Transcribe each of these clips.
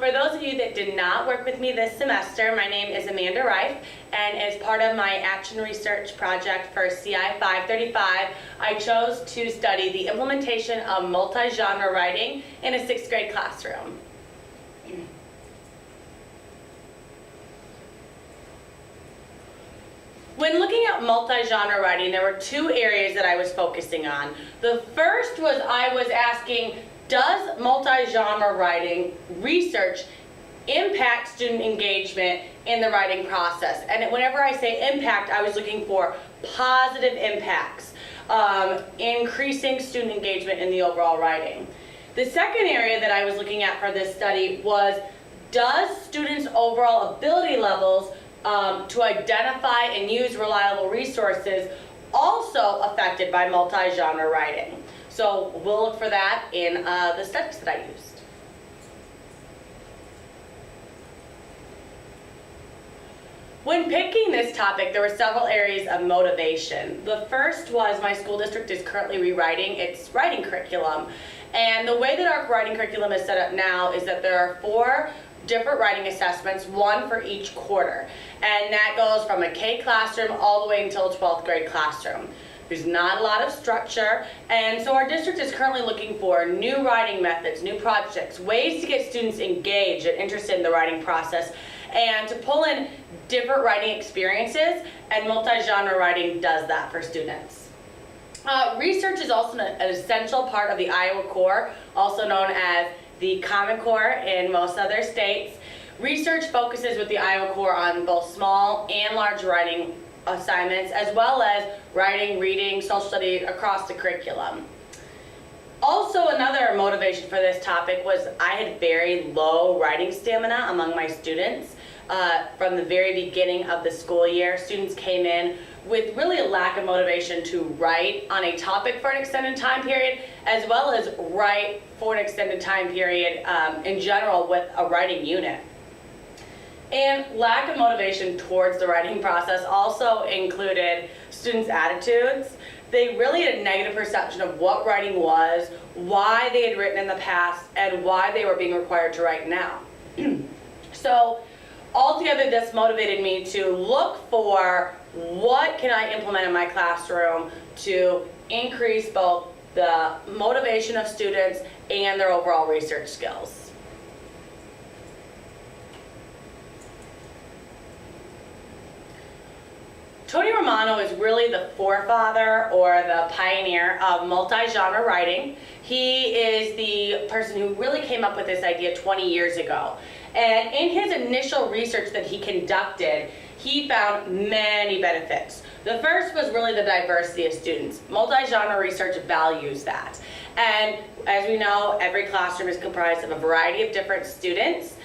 for those of you that did not work with me this semester, my name is Amanda Reif, and as part of my action research project for CI 535, I chose to study the implementation of multi-genre writing in a 6th grade classroom. When looking at multi-genre writing, there were 2 areas that I was focusing on. The first was I was asking, does multi-genre writing research impact student engagement in the writing process? And whenever I say impact, I was looking for positive impacts, increasing student engagement in the overall writing. The second area that I was looking at for this study was, does students' overall ability levels to identify and use reliable resources also affected by multi-genre writing? So we'll look for that in the studies that I used. When picking this topic, there were several areas of motivation. The first was my school district is currently rewriting its writing curriculum. And the way that our writing curriculum is set up now is that there are 4 different writing assessments, 1 for each quarter. And that goes from a K classroom all the way until a 12th grade classroom. There's not a lot of structure, and so our district is currently looking for new writing methods, new projects, ways to get students engaged and interested in the writing process, and to pull in different writing experiences, and multi-genre writing does that for students. Research is also an essential part of the Iowa Core, also known as the Common Core in most other states. Research focuses with the Iowa Core on both small and large writing assignments, as well as writing, reading, social studies across the curriculum. Also, another motivation for this topic was I had very low writing stamina among my students. From the very beginning of the school year, students came in with really a lack of motivation to write on a topic for an extended time period, as well as write for an extended time period in general with a writing unit. And lack of motivation towards the writing process also included students' attitudes. They really had a negative perception of what writing was, why they had written in the past, and why they were being required to write now. So altogether, this motivated me to look for what can I implement in my classroom to increase both the motivation of students and their overall research skills. Tony Romano is really the forefather or the pioneer of multi-genre writing. He is the person who really came up with this idea 20 years ago. And in his initial research that he conducted, he found many benefits. The first was really the diversity of students. Multi-genre research values that. And as we know, every classroom is comprised of a variety of different students.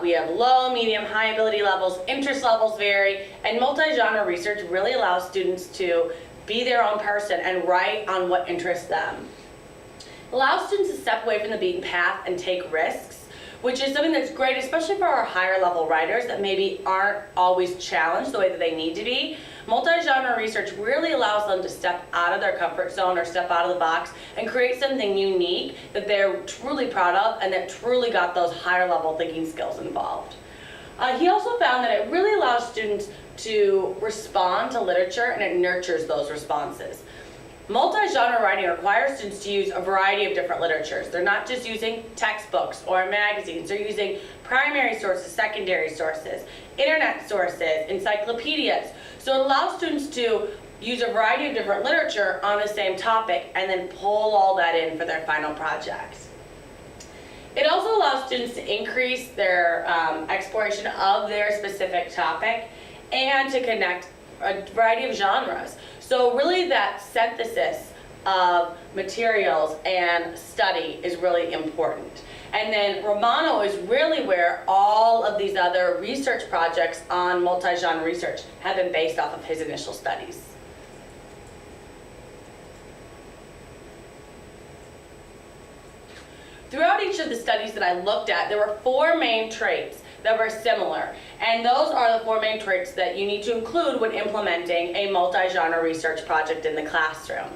We have low, medium, high ability levels, interest levels vary, and multi-genre research really allows students to be their own person and write on what interests them. It allows students to step away from the beaten path and take risks, which is something that's great, especially for our higher level writers that maybe aren't always challenged the way that they need to be. Multi-genre research really allows them to step out of their comfort zone or step out of the box and create something unique that they're truly proud of and that truly got those higher level thinking skills involved. He also found that it really allows students to respond to literature and it nurtures those responses. Multi-genre writing requires students to use a variety of different literatures. They're not just using textbooks or magazines. They're using primary sources, secondary sources, internet sources, encyclopedias. So it allows students to use a variety of different literature on the same topic and then pull all that in for their final projects. It also allows students to increase their exploration of their specific topic and to connect a variety of genres. So really that synthesis of materials and study is really important. And then Romano is really where all of these other research projects on multi-genre research have been based off of his initial studies. Throughout each of the studies that I looked at, there were 4 main traits that were similar. And those are the 4 main traits that you need to include when implementing a multi-genre research project in the classroom.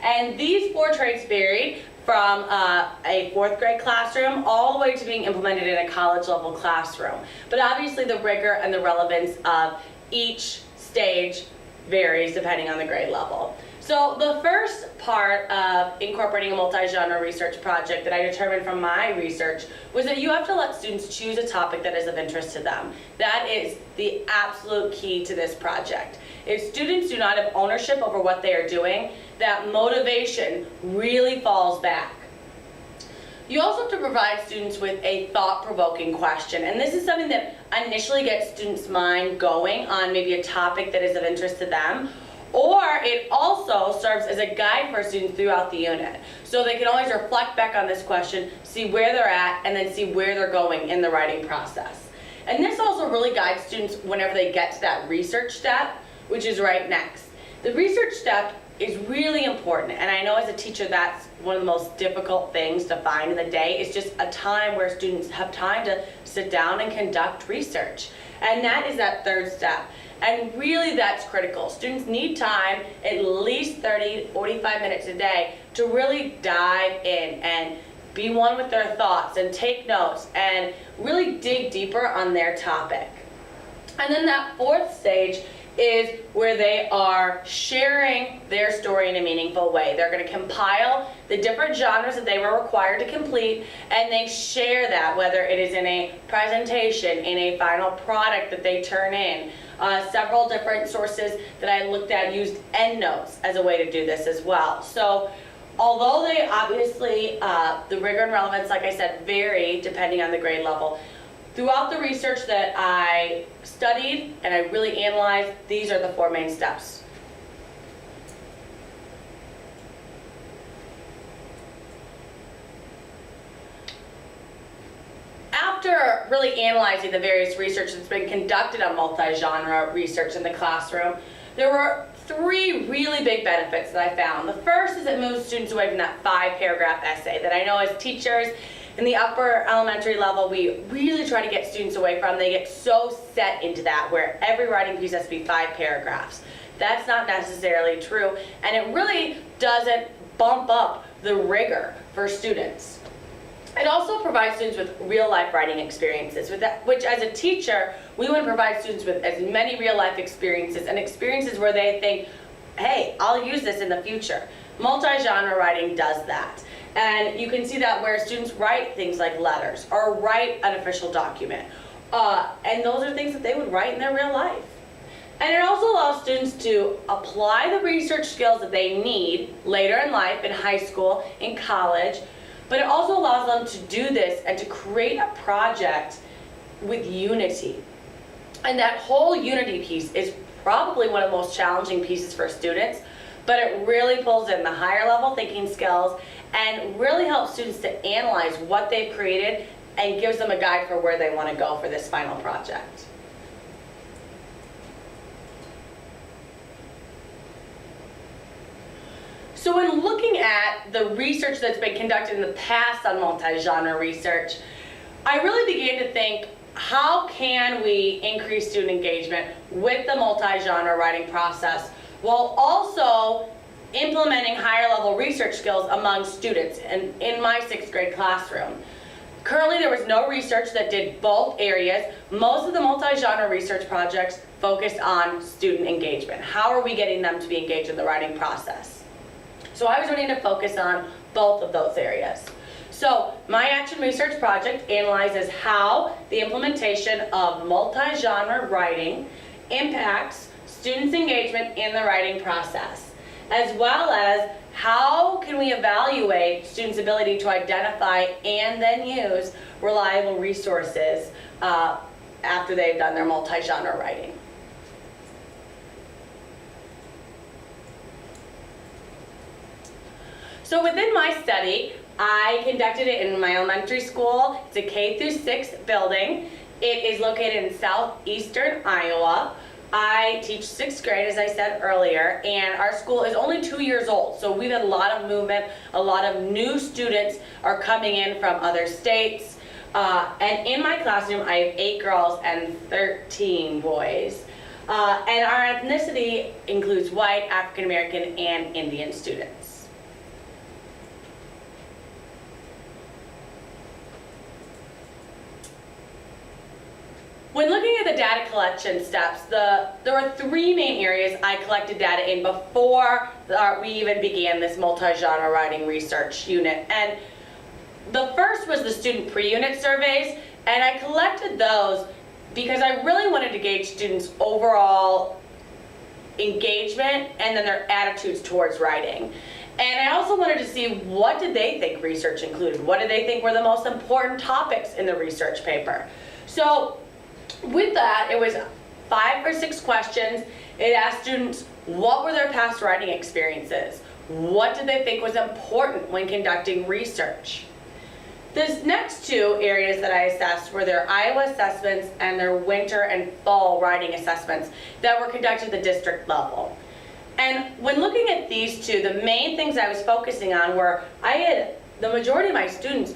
And these 4 traits varied from a 4th grade classroom all the way to being implemented in a college level classroom. But obviously the rigor and the relevance of each stage varies depending on the grade level. So the first part of incorporating a multi-genre research project that I determined from my research was that you have to let students choose a topic that is of interest to them. That is the absolute key to this project. If students do not have ownership over what they are doing, that motivation really falls back. You also have to provide students with a thought-provoking question, and this is something that initially gets students' mind going on maybe a topic that is of interest to them, or it also serves as a guide for students throughout the unit. So they can always reflect back on this question, see where they're at, and then see where they're going in the writing process. And this also really guides students whenever they get to that research step, which is right next. The research step is really important, and I know as a teacher that's one of the most difficult things to find in the day. It's just a time where students have time to sit down and conduct research. And that is that 3rd step. And really that's critical. Students need time, at least 30, 45 minutes a day, to really dive in and be one with their thoughts and take notes and really dig deeper on their topic. And then that 4th stage is where they are sharing their story in a meaningful way. They're going to compile the different genres that they were required to complete, and they share that, whether it is in a presentation, in a final product that they turn in. Several different sources that I looked at used endnotes as a way to do this as well. So although they obviously, the rigor and relevance, like I said, vary depending on the grade level, throughout the research that I studied and I really analyzed, these are the 4 main steps. After really analyzing the various research that's been conducted on multi-genre research in the classroom, there were 3 really big benefits that I found. The first is it moves students away from that 5-paragraph essay that I know as teachers in the upper elementary level we really try to get students away from. They get so set into that where every writing piece has to be 5 paragraphs. That's not necessarily true, and it really doesn't bump up the rigor for students. It also provides students with real-life writing experiences, which as a teacher, we want to provide students with as many real-life experiences and experiences where they think, hey, I'll use this in the future. Multi-genre writing does that. And you can see that where students write things like letters or write an official document. And those are things that they would write in their real life. And it also allows students to apply the research skills that they need later in life, in high school, in college, but it also allows them to do this and to create a project with unity. And that whole unity piece is probably one of the most challenging pieces for students, but it really pulls in the higher level thinking skills and really helps students to analyze what they've created and gives them a guide for where they want to go for this final project. So in looking at the research that's been conducted in the past on multi-genre research, I really began to think, how can we increase student engagement with the multi-genre writing process while also implementing higher level research skills among students in my 6th grade classroom. Currently there was no research that did both areas. Most of the multi-genre research projects focused on student engagement. How are we getting them to be engaged in the writing process? So I was wanting to focus on both of those areas. So my action research project analyzes how the implementation of multi-genre writing impacts students' engagement in the writing process, as well as how can we evaluate students' ability to identify and then use reliable resources after they've done their multi-genre writing. So within my study, I conducted it in my elementary school. It's a K through 6 building. It is located in southeastern Iowa. I teach 6th grade, as I said earlier, and our school is only 2 years old, so we've had a lot of movement. A lot of new students are coming in from other states. And in my classroom, I have 8 girls and 13 boys. And our ethnicity includes white, African American, and Indian students. the data collection steps, there were 3 main areas I collected data in before we even began this multi-genre writing research unit. And the first was the student pre-unit surveys, and I collected those because I really wanted to gauge students' overall engagement and then their attitudes towards writing. And I also wanted to see, what did they think research included? What did they think were the most important topics in the research paper? So with that, it was 5 or 6 questions. It asked students, what were their past writing experiences? What did they think was important when conducting research? The next 2 areas that I assessed were their Iowa assessments and their winter and fall writing assessments that were conducted at the district level. And when looking at these 2, the main things I was focusing on were, I had the majority of my students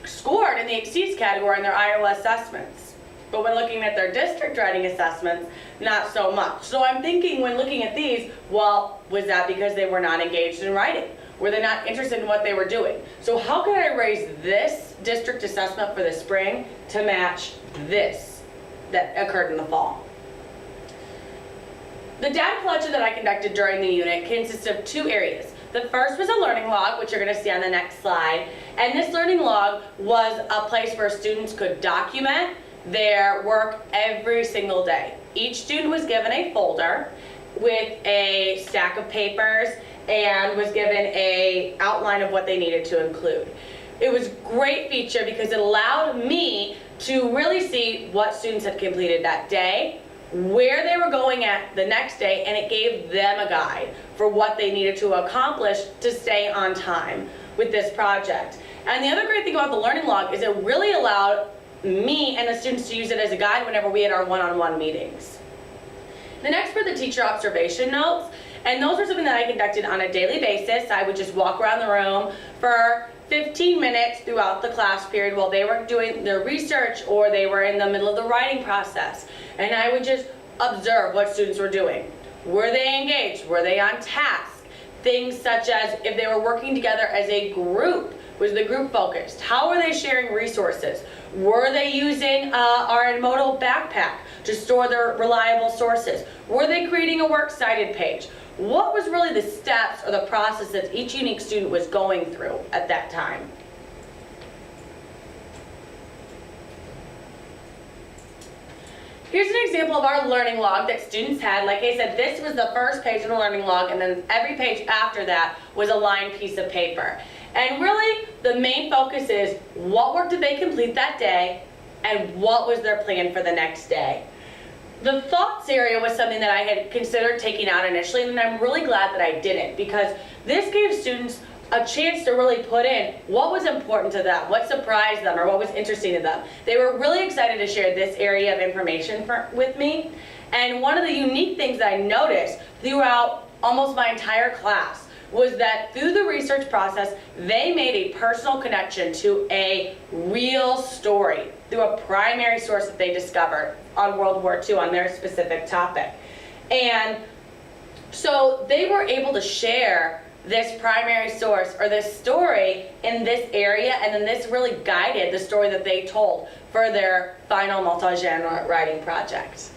scored in the exceeds category in their Iowa assessments. But when looking at their district writing assessments, not so much. So I'm thinking, when looking at these, well, was that because they were not engaged in writing? Were they not interested in what they were doing? So how can I raise this district assessment for the spring to match this that occurred in the fall? The data collection that I conducted during the unit consists of 2 areas. The first was a learning log, which you're going to see on the next slide. And this learning log was a place where students could document their work every single day. Each student was given a folder with a stack of papers and was given an outline of what they needed to include. It was a great feature because it allowed me to really see what students had completed that day, where they were going at the next day, and it gave them a guide for what they needed to accomplish to stay on time with this project. And the other great thing about the learning log is it really allowed me and the students to use it as a guide whenever we had our one-on-one meetings. The next were the teacher observation notes, and those were something that I conducted on a daily basis. I would just walk around the room for 15 minutes throughout the class period while they were doing their research or they were in the middle of the writing process. And I would just observe what students were doing. Were they engaged? Were they on task? Things such as if they were working together as a group, was the group focused? How were they sharing resources? Were they using our Edmodo backpack to store their reliable sources? Were they creating a works cited page? What was really the steps or the process that each unique student was going through at that time? Here's an example of our learning log that students had. Like I said, this was the first page of the learning log, and then every page after that was a lined piece of paper. And really, the main focus is, what work did they complete that day, and what was their plan for the next day? The thoughts area was something that I had considered taking out initially, and I'm really glad that I didn't, because this gave students a chance to really put in what was important to them, what surprised them, or what was interesting to them. They were really excited to share this area of information with me. And one of the unique things that I noticed throughout almost my entire class was that through the research process, they made a personal connection to a real story through a primary source that they discovered on World War II on their specific topic. And so they were able to share this primary source or this story in this area, and then this really guided the story that they told for their final multi-genre writing project.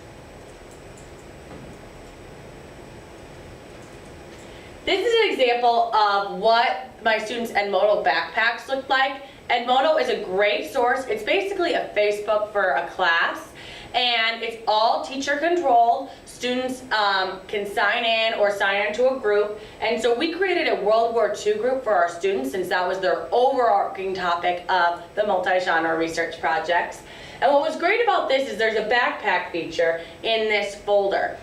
This is an example of what my students' Edmodo backpacks look like. Edmodo is a great source. It's basically a Facebook for a class, and it's all teacher controlled. Students can sign in or sign into a group, and so we created a World War II group for our students since that was their overarching topic of the multi-genre research projects. And what was great about this is there's a backpack feature in this folder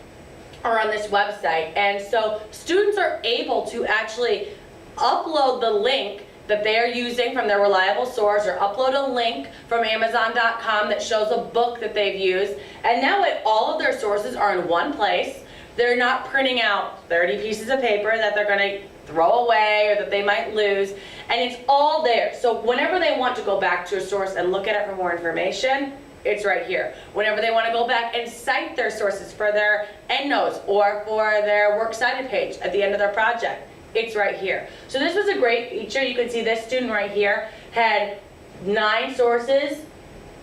or on this website, and so students are able to actually upload the link that they are using from their reliable source, or upload a link from Amazon.com that shows a book that they've used, and now all of their sources are in one place. They're not printing out 30 pieces of paper that they're going to throw away or that they might lose, and it's all there. So whenever they want to go back to a source and look at it for more information, it's right here. Whenever they want to go back and cite their sources for their endnotes or for their works cited page at the end of their project, it's right here. So this was a great feature. You can see this student right here had 9 sources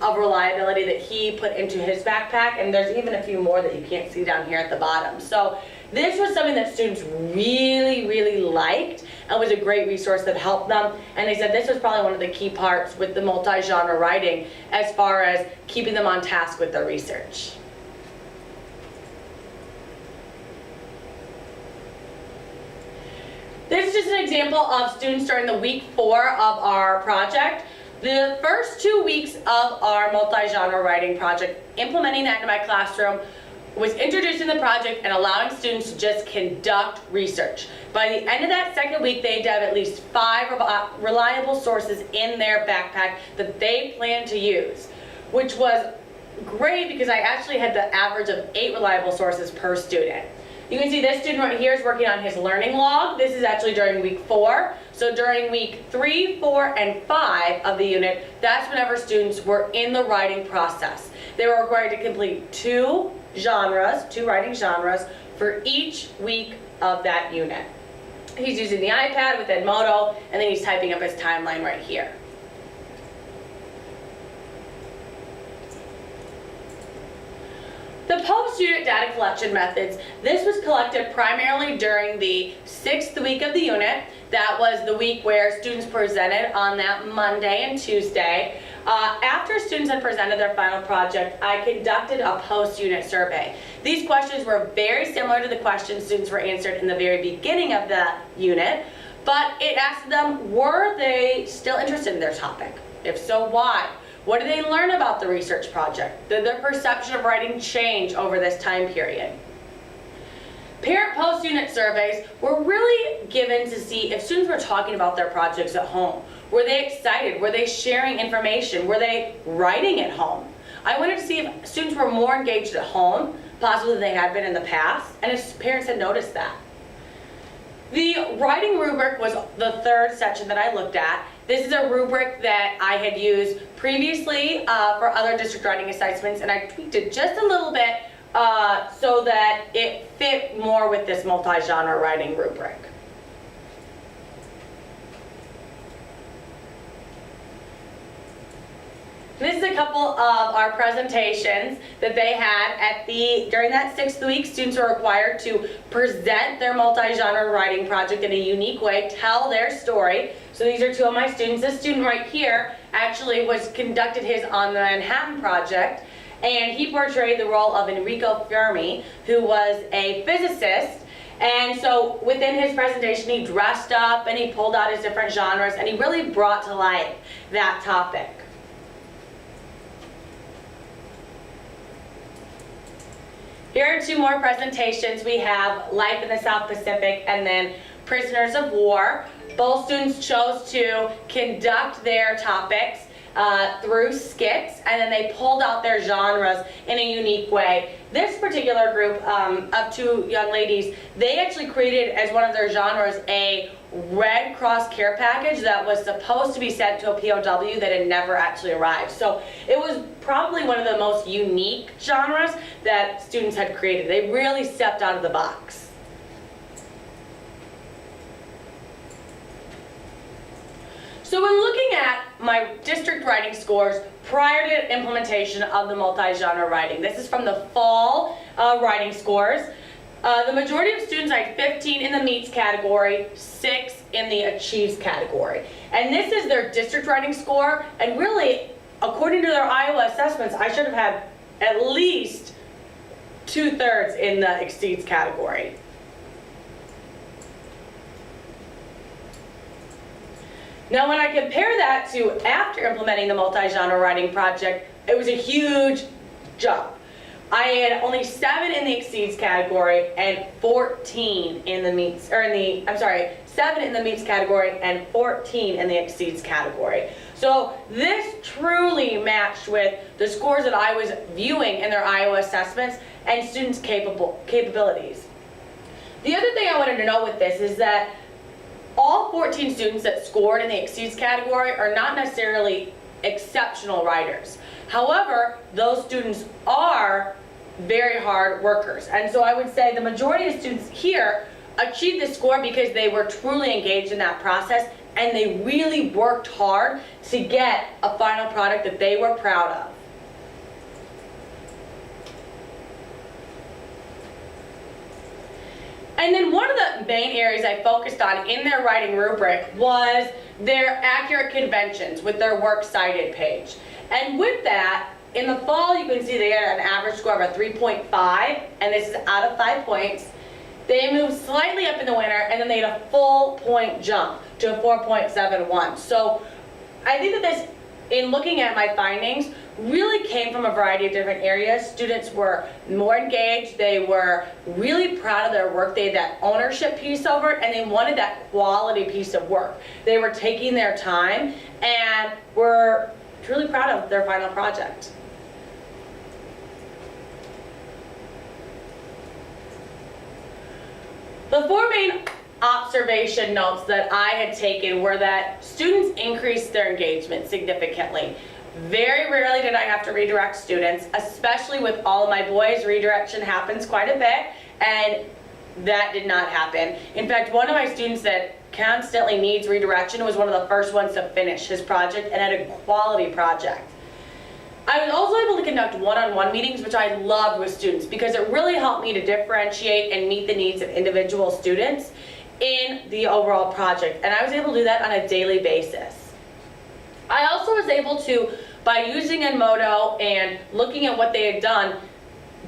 of reliability that he put into his backpack, and there's even a few more that you can't see down here at the bottom. So this was something that students really, really liked and was a great resource that helped them. And they said this was probably one of the key parts with the multi-genre writing as far as keeping them on task with their research. This is just an example of students during the week 4 of our project. The first 2 weeks of our multi-genre writing project, implementing that into my classroom, was introducing the project and allowing students to just conduct research. By the end of that second week, they'd have at least 5 reliable sources in their backpack that they planned to use, which was great because I actually had the average of 8 reliable sources per student. You can see this student right here is working on his learning log. This is actually during week 4. So during week 3, 4, and 5 of the unit, that's whenever students were in the writing process. They were required to complete 2 writing genres for each week of that unit. He's using the iPad with Edmodo, and then he's typing up his timeline right here. The post-unit data collection methods, this was collected primarily during the 6th week of the unit. That was the week where students presented on that Monday and Tuesday. After students had presented their final project, I conducted a post-unit survey. These questions were very similar to the questions students were answered in the very beginning of the unit, but it asked them, were they still interested in their topic? If so, why? What did they learn about the research project? Did their perception of writing change over this time period? Parent post-unit surveys were really given to see if students were talking about their projects at home. Were they excited? Were they sharing information? Were they writing at home? I wanted to see if students were more engaged at home, possibly than they had been in the past, and if parents had noticed that. The writing rubric was the 3rd section that I looked at. This is a rubric that I had used previously for other district writing assessments, and I tweaked it just a little bit so that it fit more with this multi-genre writing rubric. This is a couple of our presentations that they had during that 6th week. Students are required to present their multi-genre writing project in a unique way, tell their story. So these are 2 of my students. This student right here actually conducted his on the Manhattan Project, and he portrayed the role of Enrico Fermi, who was a physicist. And so within his presentation, he dressed up and he pulled out his different genres, and he really brought to life that topic. Here are 2 more presentations. We have Life in the South Pacific and then Prisoners of War. Both students chose to conduct their topics through skits, and then they pulled out their genres in a unique way. This particular group of 2 young ladies, they actually created as one of their genres a Red Cross care package that was supposed to be sent to a POW that had never actually arrived. So it was probably one of the most unique genres that students had created. They really stepped out of the box. So when looking at my district writing scores prior to implementation of the multi-genre writing, this is from the fall writing scores. The majority of students, I had 15 in the meets category, 6 in the achieves category. And this is their district writing score, and really, according to their Iowa assessments, I should have had at least 2/3 in the exceeds category. Now when I compare that to after implementing the multi-genre writing project, it was a huge jump. I had only 7 in the exceeds category and 14 in the meets, 7 in the meets category and 14 in the exceeds category. So this truly matched with the scores that I was viewing in their Iowa assessments and students' capabilities. The other thing I wanted to note with this is that all 14 students that scored in the exceeds category are not necessarily exceptional writers. However, those students are very hard workers. And so I would say the majority of students here achieved this score because they were truly engaged in that process and they really worked hard to get a final product that they were proud of. And then one of the main areas I focused on in their writing rubric was their accurate conventions with their works cited page. And with that, in the fall, you can see they had an average score of a 3.5, and this is out of 5 points. They moved slightly up in the winter, and then they had a full point jump to a 4.71. So I think that this, in looking at my findings, really came from a variety of different areas. Students were more engaged, they were really proud of their work, they had that ownership piece over it, and they wanted that quality piece of work. They were taking their time and were truly proud of their final project. The four main observation notes that I had taken were that students increased their engagement significantly. Very rarely did I have to redirect students, especially with all of my boys. Redirection happens quite a bit, and that did not happen. In fact, one of my students that constantly needs redirection was one of the first ones to finish his project and had a quality project. I was also able to conduct one-on-one meetings, which I loved with students because it really helped me to differentiate and meet the needs of individual students in the overall project, and I was able to do that on a daily basis. I also was able to, by using Edmodo and looking at what they had done,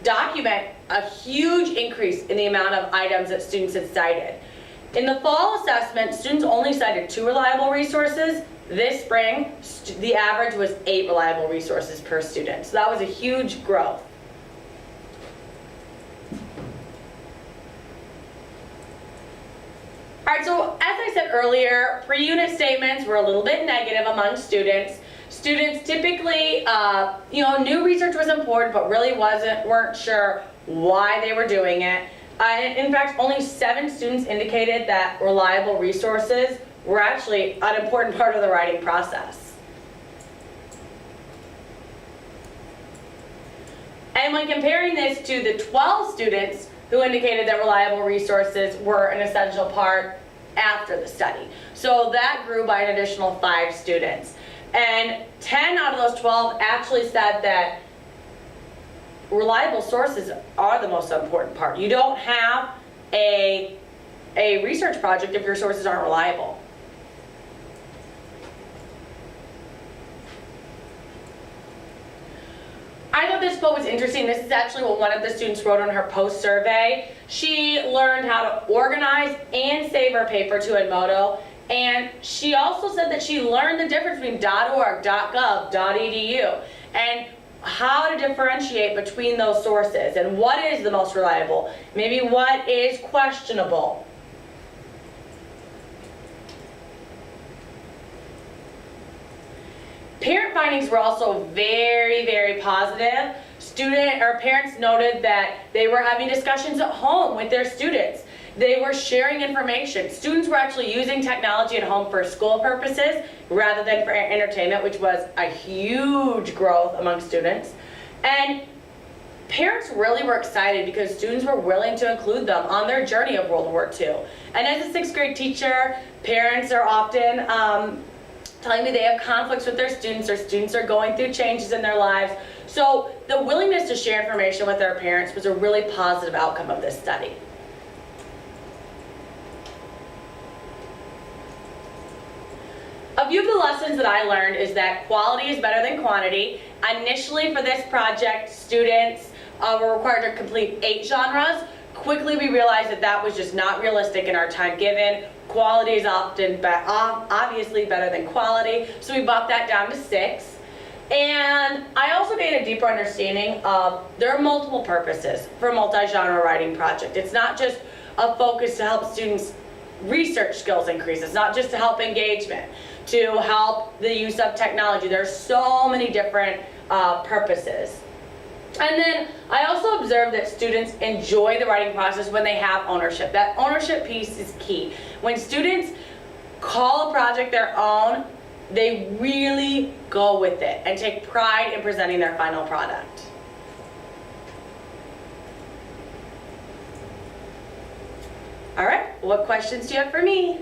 document a huge increase in the amount of items that students had cited. In the fall assessment, students only cited 2 reliable resources. This spring, the average was 8 reliable resources per student. So that was a huge growth. All right, so as I said earlier, pre-unit statements were a little bit negative among students. Students typically, knew research was important, but really weren't sure why they were doing it. In fact, only 7 students indicated that reliable resources were actually an important part of the writing process. And when comparing this to the 12 students who indicated that reliable resources were an essential part after the study. So that grew by an additional 5 students. And 10 out of those 12 actually said that reliable sources are the most important part. You don't have a research project if your sources aren't reliable. I thought this quote was interesting. This is actually what one of the students wrote on her post-survey. She learned how to organize and save her paper to Edmodo, and she also said that she learned the difference between .org, .gov, .edu, and how to differentiate between those sources and what is the most reliable, maybe what is questionable. Parent findings were also very, very positive. Parents noted that they were having discussions at home with their students. They were sharing information. Students were actually using technology at home for school purposes rather than for entertainment, which was a huge growth among students. And parents really were excited because students were willing to include them on their journey of World War II. And as a 6th grade teacher, parents are often telling me they have conflicts with their students or students are going through changes in their lives. So the willingness to share information with their parents was a really positive outcome of this study. A few of the lessons that I learned is that quality is better than quantity. Initially for this project, students were required to complete 8 genres. Quickly we realized that that was just not realistic in our time given. Quality is often obviously better than quality, so we bumped that down to 6. And I also gained a deeper understanding of there are multiple purposes for a multi-genre writing project. It's not just a focus to help students' research skills increase. It's not just to help engagement, to help the use of technology. There's so many different purposes. And then I also observed that students enjoy the writing process when they have ownership. That ownership piece is key. When students call a project their own, they really go with it and take pride in presenting their final product. All right, what questions do you have for me?